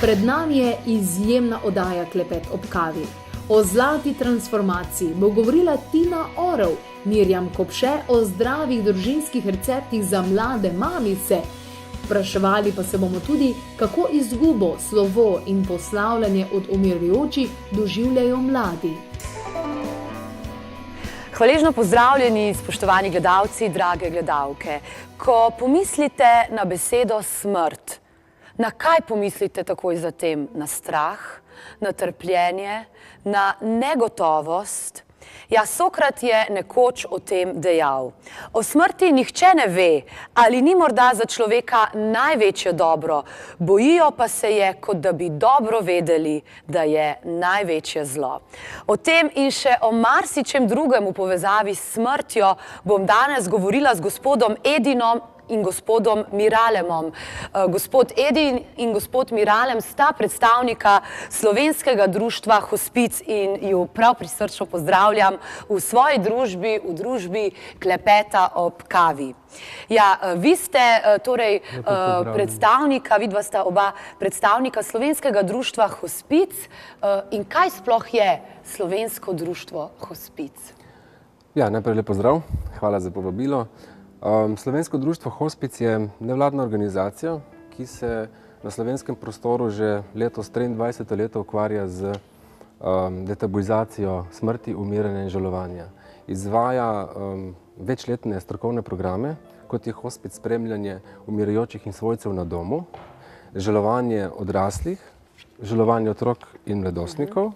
Pred nami je izjemna oddaja Klepet ob kavi. O zlati transformaciji bo govorila Tina Orel, Mirjam Kopše o zdravih družinskih receptih za mlade mamice. Vpraševali pa se bomo tudi, kako izgubo, slovo in poslavljanje od umirajočih doživljajo mladi. Hvaležno pozdravljeni, spoštovani gledalci, drage gledalke. Ko pomislite na besedo smrt, na kaj pomislite takoj zatem? Na strah, na trpljenje, na negotovost? Ja, Sokrat je nekoč o tem dejal. O smrti nihče ne ve, ali ni morda za človeka največje dobro, bojijo pa se je, kot da bi dobro vedeli, da je največje zlo. O tem in še o marsičem drugem v povezavi s smrtjo bom danes govorila z gospodom Edinom in gospodom Miralemom. Gospod Edin in gospod Miralem sta predstavnika Slovenskega društva Hospic in ju prav prisrčno pozdravljam v svoji družbi, v družbi Klepeta ob kavi. Ja, vi ste torej predstavnika, vidva sta oba predstavnika Slovenskega društva Hospic. In kaj sploh je Slovensko društvo Hospic? Ja, najprej lep pozdrav, hvala za povabilo. Slovensko društvo Hospic je nevladna organizacija, ki se na slovenskem prostoru že letos 23. leto ukvarja z detabuizacijo smrti, umiranja in žalovanja. Izvaja večletne strokovne programe, kot je Hospic spremljanje umirajočih in svojcev na domu, žalovanje odraslih, žalovanje otrok in mladostnikov,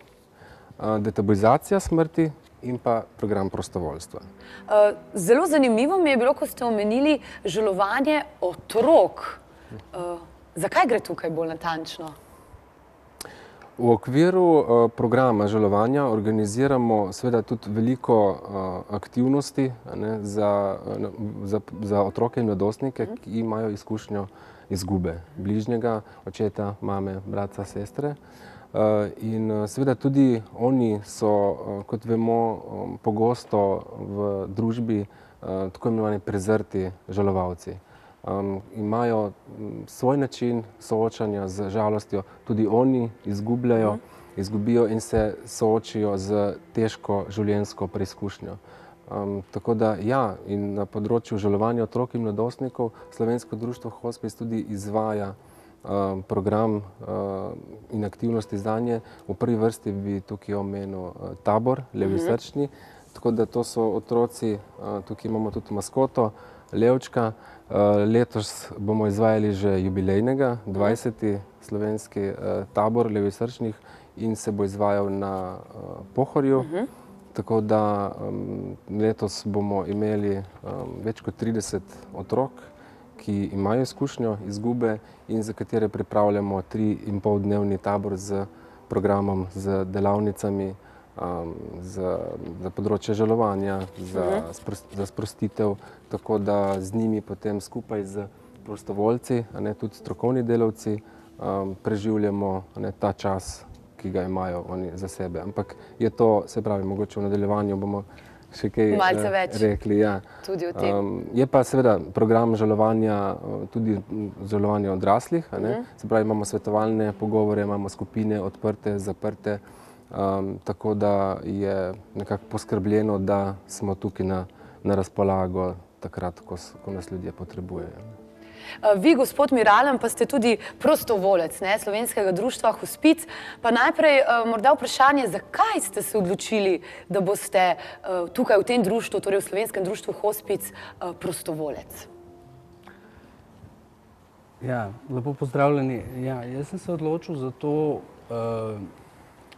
detabuizacija smrti in pa program prostovoljstva. Zelo zanimivo mi je bilo, ko ste omenili žalovanje otrok. Zakaj gre tukaj bolj natančno? V okviru programa žalovanja organiziramo seveda tudi veliko aktivnosti za otroke in mladostnike, ki imajo izkušnjo izgube bližnjega, očeta, mame, brata, sestre. In seveda tudi oni so, kot vemo, pogosto v družbi tako imenovani prezrti žalovalci. Imajo svoj način soočanja z žalostjo, tudi oni izgubijo in se soočijo z težko življenjsko preizkušnjo. Tako da ja, in na področju žalovanja otrok in mladostnikov Slovensko društvo Hospic tudi izvaja program in aktivnosti zanje. V prvi vrsti bi tukaj omenil tabor, Levi srčni, tako da to so otroci, tukaj imamo tudi maskoto, Levčka. Letos bomo izvajali že jubilejnega, 20. slovenski tabor Levi srčnih in se bo izvajal na Pohorju. Tako da letos bomo imeli več kot 30 otrok, ki imajo izkušnjo izgube in za katere pripravljamo 3,5-dnevni tabor z programom, z delavnicami za področje žalovanja, za sprostitev, tako da z njimi potem skupaj z prostovoljci, tudi strokovni delavci, preživljamo ta čas, ki ga imajo oni za sebe. Ampak je to, se pravi, mogoče v nadaljevanju bomo še kaj rekli. Ja. Tudi o tem. Je pa seveda program žalovanja, tudi žalovanja odraslih. Se pravi, imamo svetovalne pogovore, imamo skupine odprte, zaprte, tako da je nekako poskrbljeno, da smo tukaj na razpolago takrat, ko nas ljudje potrebujejo. Vi, gospod Miralem, pa ste tudi prostovolec Slovenskega društva Hospic. Pa najprej morda vprašanje, zakaj ste se odločili, da boste tukaj v tem društvu, torej v Slovenskem društvu Hospic, prostovolec? Ja, lepo pozdravljeni. Ja, jaz sem se odločil za to, v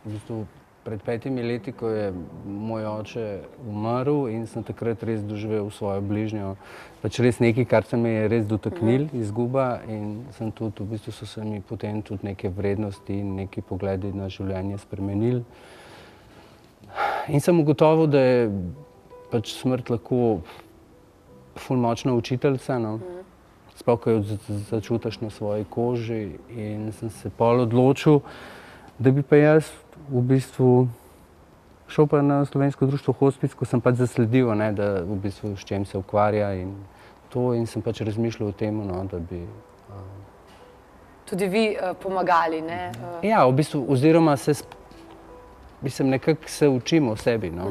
bistvu pred 5 leti, ko je moj oče umrl in sem takrat res doživel svojo bližnjo. Pač res nekaj, kar se me je res dotaknil, izguba, in sem tudi, v bistvu so se mi potem tudi neke vrednosti in neki pogledi na življenje spremenili. In sem ugotovil, da je pač smrt lahko ful močna učiteljica, sploh ko jo začutiš na svoji koži, in sem se pol odločil, da bi pa jaz v bistvu šel pa na Slovensko društvo Hospic, ko sem pač zasledil, da v bistvu s čem se ukvarja in to, in sem pač razmišljal o tem, da bi tudi vi pomagali, ne? Ja, v bistvu, oziroma nekako se učimo o sebi. No.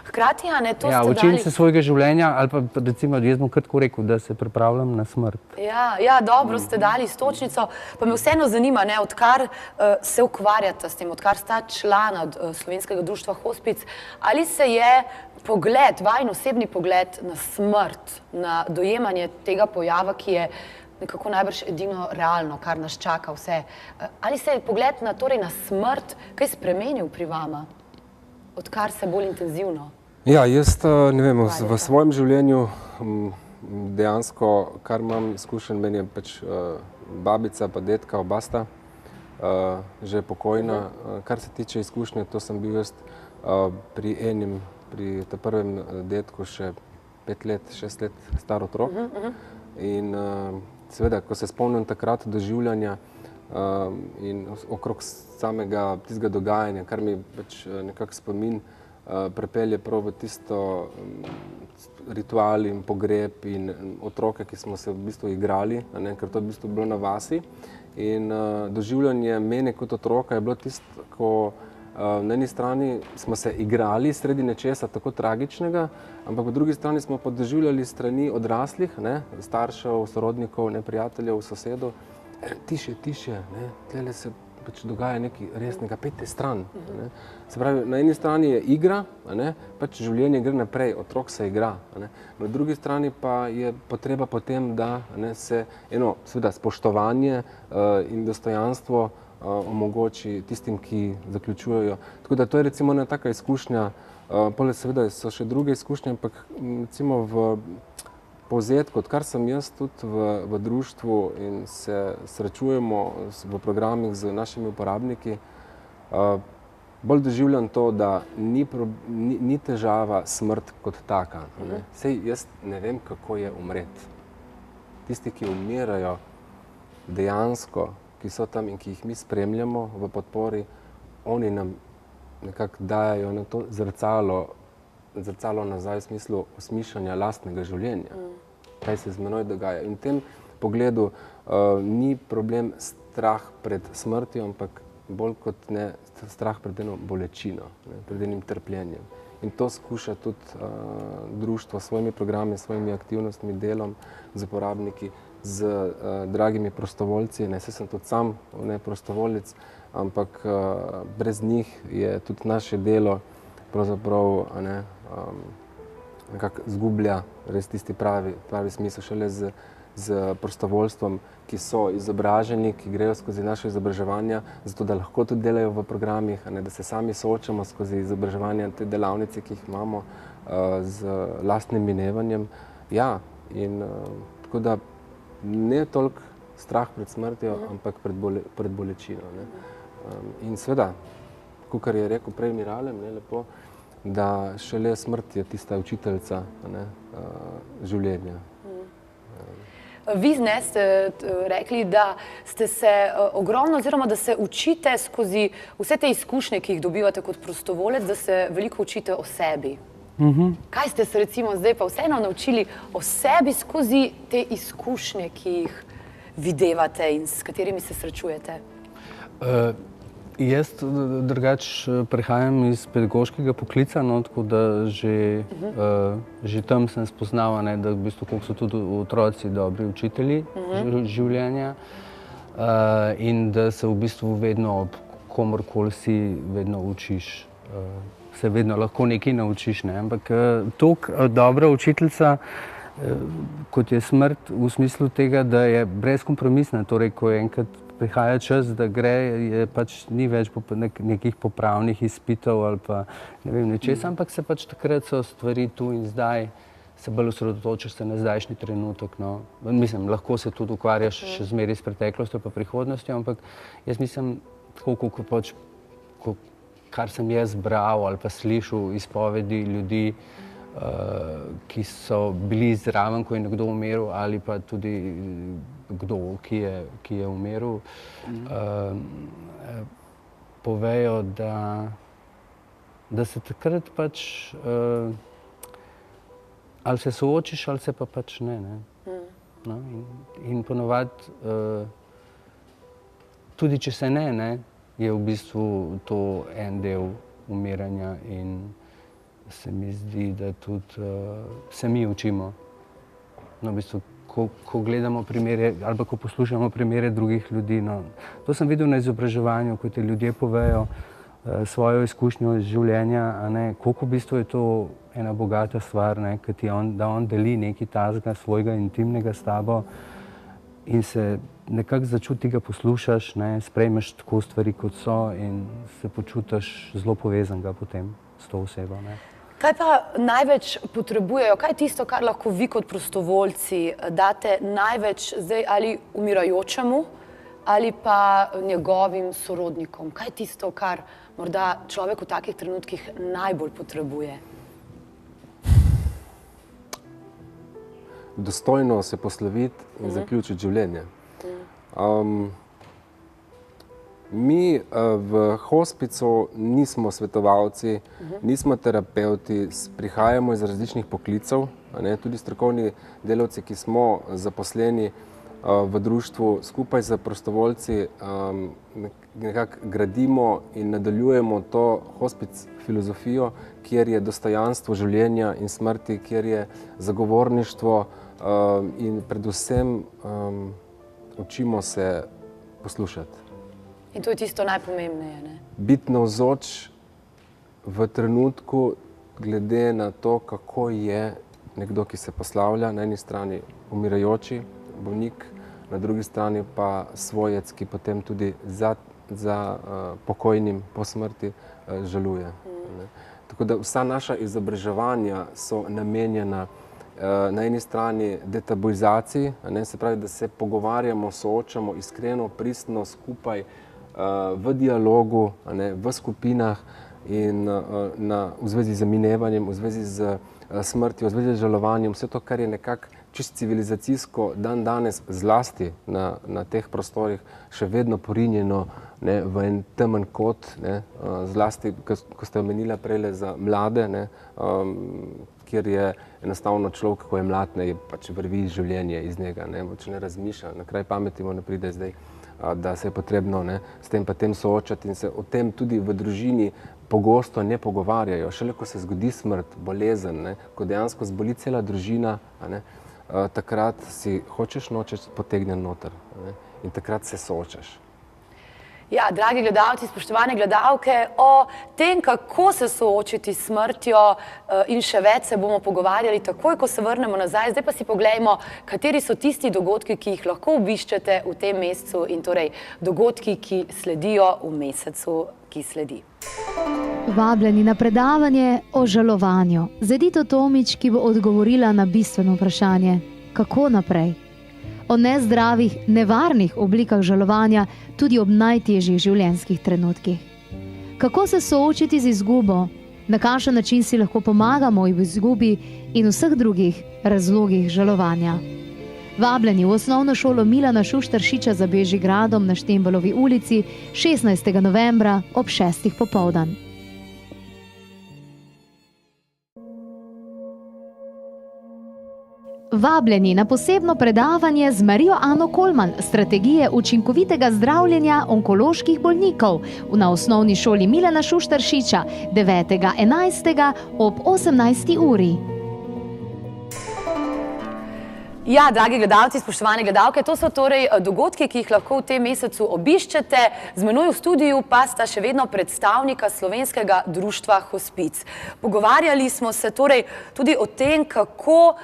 Hkrati, a ne, to ja, ste učim dali... se svojega življenja, ali pa recimo, jaz bom kar tako rekel, da se pripravljam na smrt. Ja, dobro ste dali istočnico, pa me vseeno zanima, ne, odkar se ukvarjate s tem, odkar sta člana Slovenskega društva Hospic, ali se je pogled, vajin osebni pogled na smrt, na dojemanje tega pojava, ki je nekako najbrž edino realno, kar nas čaka vse. Ali se je pogled na smrt kaj spremenil pri vama? Odkar se bolj intenzivno? Ja, jaz ne vem, v svojem življenju dejansko, kar imam izkušen, meni je pač babica pa dedka, oba sta že pokojna. Kar se tiče izkušnje, to sem bil jaz pri prvem dedku še 5 let, 6 let star otrok. In seveda, ko se spomnim takrat doživljanja in okrog samega tistega dogajanja, kar mi pač nekako spomin prepelje prav v tisto ritual in pogreb in otroke, ki smo se v bistvu igrali, ker to je v bistvu bilo na vasi. In doživljanje mene kot otroka je bilo tisto, ko na eni strani smo se igrali sredi nečesa tako tragičnega, ampak po drugi strani smo pa doživljali strani odraslih, staršev, sorodnikov, prijateljev, sosedov. Tiše, tlele se pač dogaja nekaj resnega, pejte stran. Se pravi, na eni strani je igra, pač življenje gre naprej, otrok se igra. Na drugi strani pa je potreba potem, da se seveda spoštovanje in dostojanstvo omogoči tistim, ki zaključujejo. Tako da to je recimo ena taka izkušnja, poleg seveda so še druge izkušnje, ampak recimo v povzetku, odkar sem jaz tudi v društvu in se srečujemo v programih z našimi uporabniki, bolj doživljam to, da ni težava smrt kot taka. Sej jaz ne vem, kako je umreti. Tisti, ki umirajo dejansko, ki so tam in ki jih mi spremljamo v podpori, oni nam nekako dajajo na to zrcalo nazaj v smislu osmišljanja lastnega življenja. Kaj se z menoj dogaja. In v tem pogledu ni problem strah pred smrtjo, ampak bolj kot ne strah pred eno bolečino, pred enim trpljenjem. In to skuša tudi društvo s svojimi programi, s svojimi aktivnostmi, delom z uporabniki, z dragimi prostovoljci, saj sem tudi sam prostovoljec, ampak brez njih je tudi naše delo pravzaprav nekako izgublja res tisti pravi smisel. Šele z prostovoljstvom, ki so izobraženi, ki grejo skozi naše izobraževanja, zato da lahko tudi delajo v programih, da se sami soočamo skozi izobraževanja, te delavnice, ki jih imamo z lastnim minevanjem. Ja, in tako da ne toliko strah pred smrtjo, ampak pred bolečino. In seveda, kakor je rekel prej Miralem, lepo, da šele smrt je tista učiteljica življenja. Vi ste rekli, da ste se ogromno, oziroma da se učite skozi vse te izkušnje, ki jih dobivate kot prostovolec, da se veliko učite o sebi. Kaj ste se recimo zdaj pa vseeno naučili o sebi skozi te izkušnje, ki jih videvate in s katerimi se srečujete? Jaz drugače prihajam iz pedagoškega poklica, tako da že tam sem spoznal, da v bistvu koliko so tudi otroci dobri učitelji življenja in da se v bistvu vedno ob komorkoli si vedno učiš. Se vedno lahko nekaj naučiš, ampak toliko dobra učiteljica, kot je smrt, v smislu tega, da je brezkompromisna, torej, ko enkrat prihaja čas, da gre, je pač ni več nekih popravnih izpitov ali pa ne vem nečesa, ampak se pač takrat so stvari tu in zdaj, se bolj osredotočiš se na zdajšnji trenutek. Mislim, lahko se tudi ukvarjaš še zmeraj s preteklostjo pa prihodnostjo, ampak jaz mislim, tako kot pač kar sem jaz bral ali pa slišal izpovedi ljudi, ki so bili zraven, ko je nekdo umrl, ali pa tudi kdo, ki je umrl, povejo, da se takrat pač ali se soočiš, ali se pa pač ne. In ponovadi tudi če se ne, je v bistvu to en del umiranja in se mi zdi, da tudi se mi učimo. No, v bistvu, ko gledamo primere ali ko poslušamo primere drugih ljudi, no, to sem videl na izobraževanju, ko ti ljudje povejo svojo izkušnjo iz življenja, a ne, koliko v bistvu je to ena bogata stvar, ne, da on deli nekaj takega svojega intimnega s tabo in se nekako začuti, ga poslušaš, ne, sprejmeš tako stvari, kot so in se počutiš zelo povezanega potem s to osebo. Ne. Kaj pa največ potrebujejo? Kaj je tisto, kar lahko vi kot prostovoljci date največ zdaj ali umirajočemu ali pa njegovim sorodnikom? Kaj je tisto, kar morda človek v takih trenutkih najbolj potrebuje? Dostojno se posloviti in zaključiti življenje. Mi v hospicu nismo svetovalci, nismo terapeuti, prihajamo iz različnih poklicev, tudi strokovni delavci, ki smo zaposleni v društvu, skupaj z prostovoljci nekako gradimo in nadaljujemo to hospic filozofijo, kjer je dostojanstvo življenja in smrti, kjer je zagovorništvo in predvsem učimo se poslušati. In to je tisto najpomembneje, ne? Biti navzoč v trenutku glede na to, kako je nekdo, ki se poslavlja, na eni strani umirajoči bolnik, na drugi strani pa svojec, ki potem tudi za pokojnim po smrti žaluje. Tako da vsa naša izobraževanja so namenjena na eni strani detabuizaciji, se pravi, da se pogovarjamo, soočamo iskreno, pristno, skupaj, v dialogu, v skupinah in v zvezi z minevanjem, v zvezi z smrtjo, v zvezi z žalovanjem, vse to, kar je nekako čisto civilizacijsko dan danes zlasti na teh prostorih še vedno porinjeno v en temen kot, zlasti, ko ste omenila prejle za mlade, kjer je enostavno človek, ko je mlad, pač vrvi življenje iz njega, če ne razmišlja, na kraj pameti mu ne pride zdaj, da se je potrebno s tem pa tem soočati in se o tem tudi v družini pogosto ne pogovarjajo. Šele ko se zgodi smrt, bolezen, ko dejansko zboli cela družina, takrat si hočeš nočeš potegnjen noter in takrat se soočaš. Ja, dragi gledalci, spoštovane gledalke, o tem, kako se soočiti s smrtjo in še več se bomo pogovarjali takoj, ko se vrnemo nazaj. Zdaj pa si poglejmo, kateri so tisti dogodki, ki jih lahko obiščete v tem mesecu in torej dogodki, ki sledijo v mesecu, ki sledi. Vabljeni na predavanje o žalovanju z Edito Tomič, ki bo odgovorila na bistveno vprašanje, kako naprej. O nezdravih, nevarnih oblikah žalovanja tudi ob najtežjih življenjskih trenutkih. Kako se soočiti z izgubo, na kakšen način si lahko pomagamo v izgubi in vseh drugih razlogih žalovanja. Vabljeni v osnovno šolo Milana Šuštaršiča za Bežigradom na Štembelovi ulici 16. novembra ob 6. popoldan. Vabljeni na posebno predavanje z Marijo Ano Kolman, strategije učinkovitega zdravljenja onkoloških bolnikov na osnovni šoli Milana Šuštaršiča 9.11. ob 18. uri. Ja, dragi gledalci, spoštovane gledalke, to so torej dogodki, ki jih lahko v tem mesecu obiščete. Z menoj v studiu pa sta še vedno predstavnika Slovenskega društva Hospic. Pogovarjali smo se torej tudi o tem, kako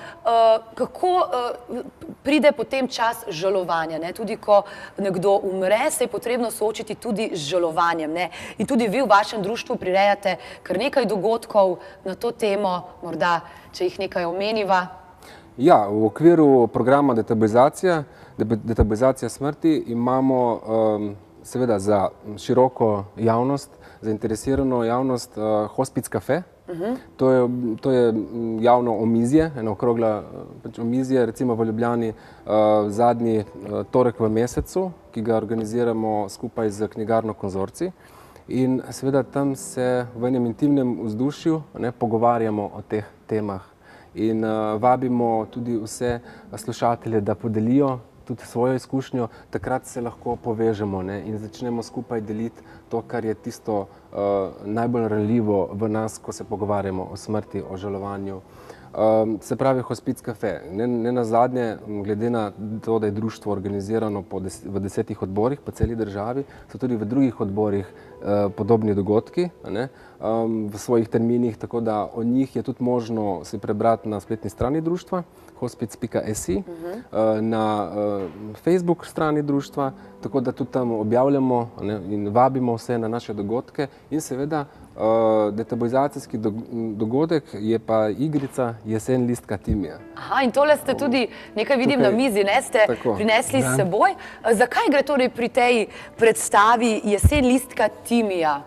pride potem čas žalovanja. Tudi ko nekdo umre, se je potrebno soočiti tudi z žalovanjem. In tudi vi v vašem društvu prirejate kar nekaj dogodkov na to temo, morda, če jih nekaj omeniva. Ja, v okviru programa detabuizacija smrti imamo seveda za široko javnost, zainteresirano javnost Hospic Cafe. To je javno omizje, eno okrogla omizje, recimo v Ljubljani zadnji torek v mesecu, ki ga organiziramo skupaj z knjigarno Konzorcij. In seveda tam se v enem intimnem vzdušju pogovarjamo o teh temah. In vabimo tudi vse slušatelje, da podelijo tudi svojo izkušnjo, takrat se lahko povežemo, ne, in začnemo skupaj deliti to, kar je tisto najbolj ranljivo v nas, ko se pogovarjamo o smrti, o žalovanju. Se pravi Hospic Cafe. Ne nazadnje, glede na to, da je društvo organizirano v 10 odborih po celi državi, so tudi v drugih odborih podobni dogodki, ne, v svojih terminih, tako da o njih je tudi možno si prebrati na spletni strani društva hospic.si, na Facebook strani društva, tako da tudi tam objavljamo, ne, in vabimo vse na naše dogodke in seveda detabuizacijski dogodek je pa igrica Jesen listka timija. Aha, in tole ste tudi, nekaj vidim na mizi, ne, ste prinesli s seboj. Zakaj gre torej pri tej predstavi Jesen listka timija?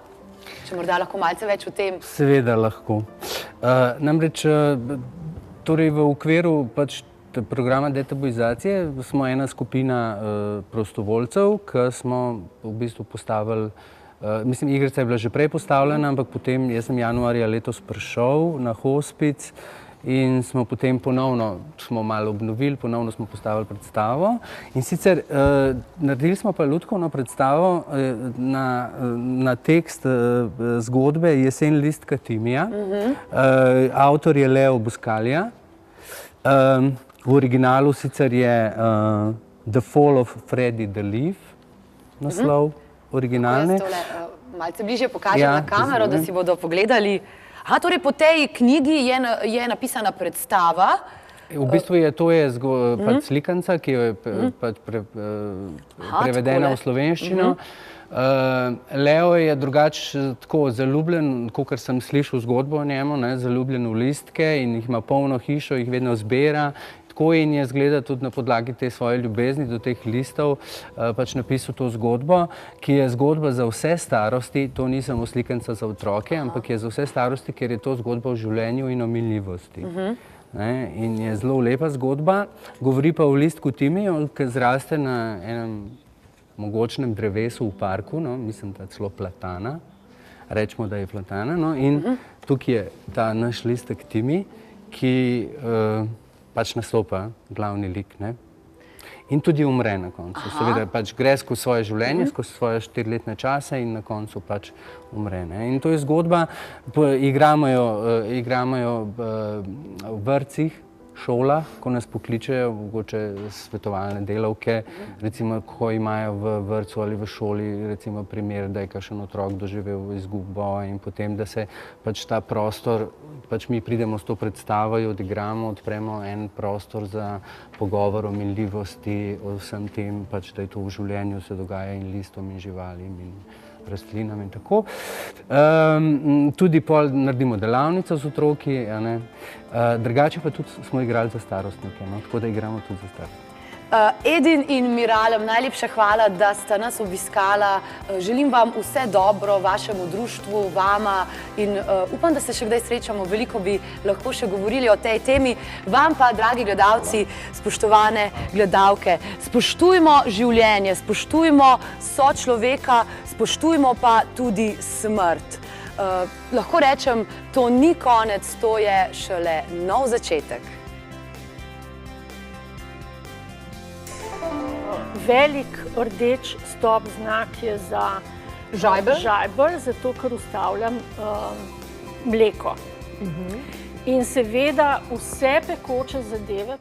Če morda lahko malce več o tem? Seveda lahko. Namreč, torej v okviru pač programa detabuizacije smo ena skupina prostovoljcev, ki smo v bistvu postavili, mislim, igrica je bila že prej postavljena, ampak potem jaz sem januarja letos prišel na Hospic in smo potem ponovno, smo malo obnovili, ponovno smo postavili predstavo. In sicer naredili smo pa lutkovno predstavo na tekst zgodbe Jesen listka timija. Avtor je Leo Buscaglia. V originalu sicer je The Fall of Freddy the Leaf, naslov originalne. Jaz tole malce bližje pokažem na kamero, da si bodo pogledali. Aha, torej po tej knjigi je napisana predstava. V bistvu to je pač slikanca, ki je pač prevedena v slovenščino. Leo je drugače tako zaljubljen, kakor sem slišal zgodbo o njemu, zaljubljen v listke in jih ima polno hišo, jih vedno zbira. Tako in je zgleda tudi na podlagi te svoje ljubezni do teh listov pač napisal to zgodbo, ki je zgodba za vse starosti, to ni samo slikanca za otroke, ampak je za vse starosti, ker je to zgodba o življenju in o minljivosti. In je zelo lepa zgodba, govori pa o listku timiju, ki zraste na enem mogočnem drevesu v parku, mislim, da celo platana, rečemo, da je platana, in tukaj je ta naš listek timi, ki pač nastopa glavni lik, ne? In tudi umre na koncu. Seveda pač gre skozi svoje življenje, skozi svoje 4-letne čase in na koncu pač umre, ne? In to je zgodba, igramo jo v vrtcih, šolah, ko nas pokličejo, mogoče svetovalne delavke, recimo, ko imajo v vrtcu ali v šoli, recimo, primer, da je kakšen otrok doživel izgubo in potem, da se pač ta prostor, pač mi pridemo s to predstavo, jo odigramo, odpremo en prostor za pogovor o minljivosti, o vsem tem, pač, da je to v življenju se dogaja in listom in živalim in rastlinam in tako. Tudi pol naredimo delavnico z otroki, drugače pa tudi smo igrali za starostnike, tako da igramo tudi za starostnike. Edin in Miralem, najlepša hvala, da sta nas obiskala. Želim vam vse dobro, vašemu društvu, vama in upam, da se še kdaj srečamo. Veliko bi lahko še govorili o tej temi. Vam pa, dragi gledalci, spoštovane gledalke, spoštujmo življenje, spoštujmo sočloveka, spoštujmo pa tudi smrt. Lahko rečem, to ni konec, to je šele nov začetek. Velik rdeč stop znak je za žajbelj, zato ker ustavljam mleko. In seveda vse pekoče zadeve